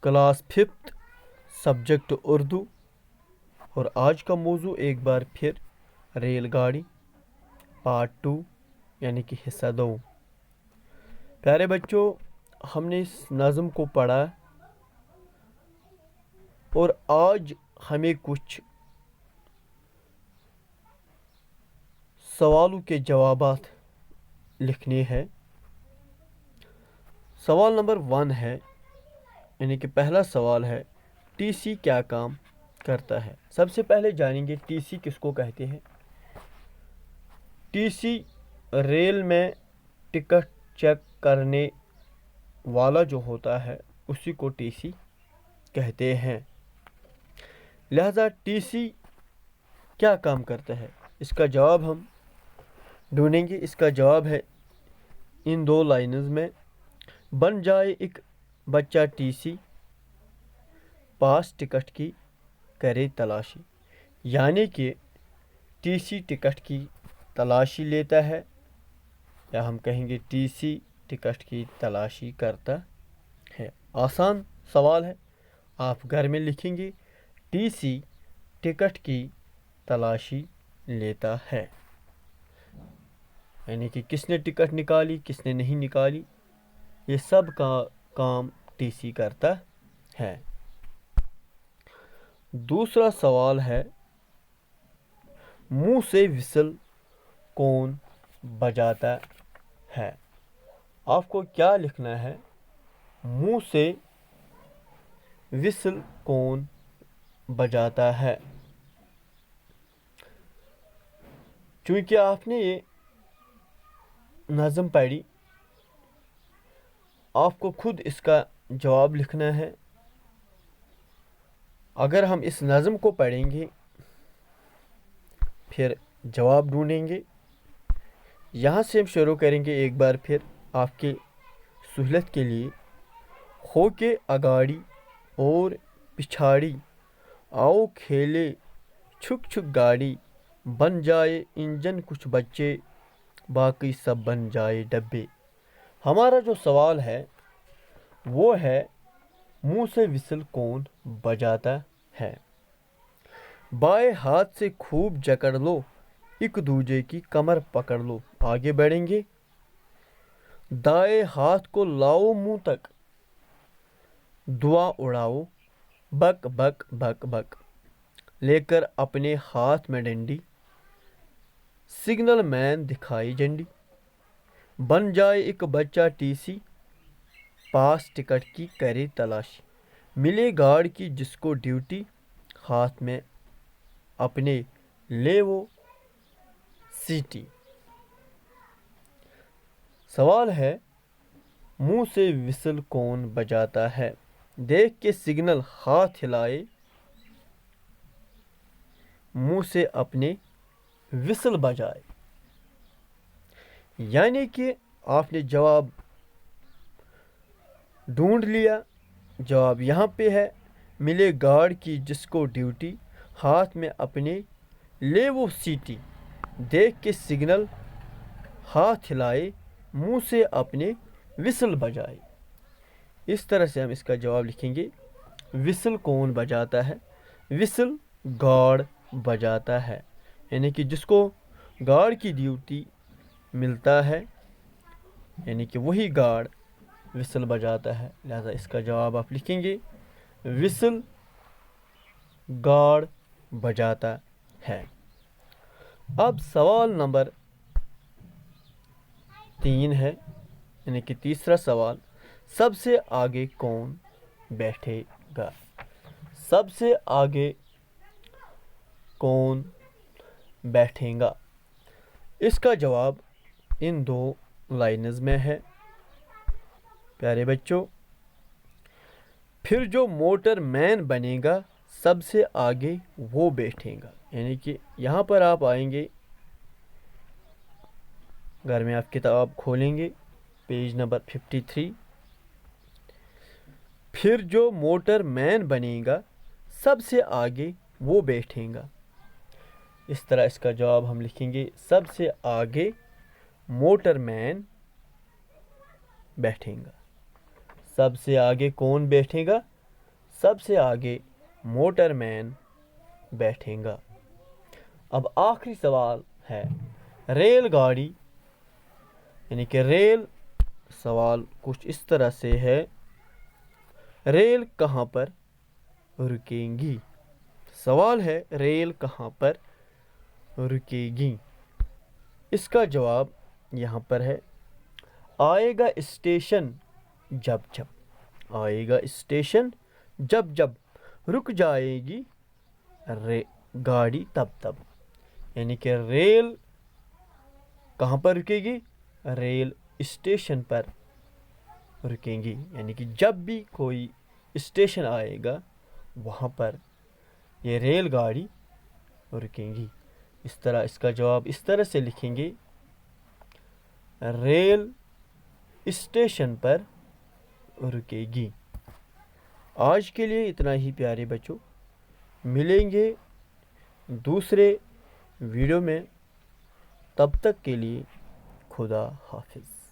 Class 5 subject Urdu. और आज का मौजू एक बार फिर रेलगाड़ी पार्ट 2 यानी कि हिस्सा 2। प्यारे बच्चों, हमने इस नज़म को पढ़ा और आज हमें कुछ सवालों के जवाबात लिखने हैं। सवाल नंबर 1 है, यानी कि पहला सवाल है, टीसी क्या काम करता है। सबसे पहले जानेंगे टीसी किसको कहते हैं। टीसी रेल में टिकट चेक करने वाला जो होता है उसी को टीसी कहते हैं। लिहाजा टीसी क्या काम करता है, इसका जवाब हम ढूंढेंगे। इसका जवाब है इन 2 लाइन्स में। बन जाए एक बच्चा टीसी, पास टिकट की करे तलाशी। यानी कि टीसी टिकट की तलाशी लेता है, या हम कहेंगे टीसी टिकट की तलाशी करता है। आसान सवाल है, आप घर में लिखेंगे टीसी टिकट की तलाशी लेता है। यानी कि किसने टिकट निकाली, किसने नहीं निकाली, ये सब का काम टीसी करता है। दूसरा सवाल है, मुंह से विसल कौन बजाता है। आपको क्या लिखना है, मुंह से विसल कौन बजाता है। चूंकि आपने ये नज़म पढ़ी, आपको खुद इसका जवाब लिखना है। अगर हम इस नज़म को पढ़ेंगे फिर जवाब ढूंढेंगे। यहाँ से हम शुरू करेंगे एक बार फिर आपके सहूलत के लिए। हो के अगाड़ी और पिछाड़ी, आओ खेले छुक छुक गाड़ी। बन जाए इंजन कुछ बच्चे, बाकी सब बन जाए डब्बे। हमारा जो सवाल है वो है, मुंह से विसल कौन बजाता है। बाएं हाथ से खूब जकड़ लो, एक दूजे की कमर पकड़ लो। आगे बढ़ेंगे। दाएं हाथ को लाओ मुंह तक, दुआ उड़ाओ बक बक बक बक। लेकर अपने हाथ में डंडी, सिग्नल मैन दिखाई झंडी। बन जाए एक बच्चा टीसी, पास टिकट की करे तलाशी। मिले गार्ड की जिसको ड्यूटी, हाथ में अपने ले वो सीटी। सवाल है, मुंह से विसल कौन बजाता है। देख के सिग्नल हाथ हिलाए, मुंह से अपने विसल बजाए। यानी कि आपने जवाब ढूंढ लिया। जवाब यहाँ पे है, मिले गार्ड की जिसको ड्यूटी, हाथ में अपने ले वो सीटी। देख के सिग्नल हाथ हिलाए, मुंह से अपने विसल बजाए। इस तरह से हम इसका जवाब लिखेंगे। विसल कौन बजाता है, विसल गार्ड बजाता है। यानी कि जिसको गार्ड की ड्यूटी मिलता है, यानी कि वही गार्ड विसल बजाता है। लिहाजा इसका जवाब आप लिखेंगे, विसल गार्ड बजाता है। अब सवाल नंबर 3 है, यानी कि तीसरा सवाल, सबसे आगे कौन बैठेगा। सबसे आगे कौन बैठेगा। इसका जवाब इन 2 लाइन्स में है। प्यारे बच्चों, फिर जो मोटर मैन बनेगा, सबसे आगे वो बैठेगा। यानी कि यहाँ पर आप आएंगे, घर में आप किताब खोलेंगे, पेज नंबर 53। फिर जो मोटर मैन बनेगा, सबसे आगे वो बैठेगा। इस तरह इसका जवाब हम लिखेंगे, सबसे आगे मोटर मैन बैठेगा। सबसे आगे कौन बैठेगा, سب سے آگے موٹر مین بیٹھے گا۔ اب آخری سوال ہے ریل گاڑی، یعنی کہ ریل، سوال کچھ اس طرح سے ہے، ریل کہاں پر رکیں گی؟ سوال ہے ریل کہاں پر رکے گی؟ اس کا جواب یہاں پر ہے، آئے گا اسٹیشن جب جب، آئے گا اسٹیشن جب جب، رک جائے گی گاڑی تب تب۔ یعنی کہ ریل کہاں پر رکے گی؟ ریل اسٹیشن پر رکیں گی، یعنی کہ جب بھی کوئی اسٹیشن آئے گا وہاں پر یہ ریل گاڑی رکیں گی۔ اس طرح اس کا جواب اس طرح سے لکھیں گے، ریل اسٹیشن پر رکے گی۔ آج کے لیے اتنا ہی پیارے بچوں، ملیں گے دوسرے ویڈیو میں، تب تک کے لیے خدا حافظ۔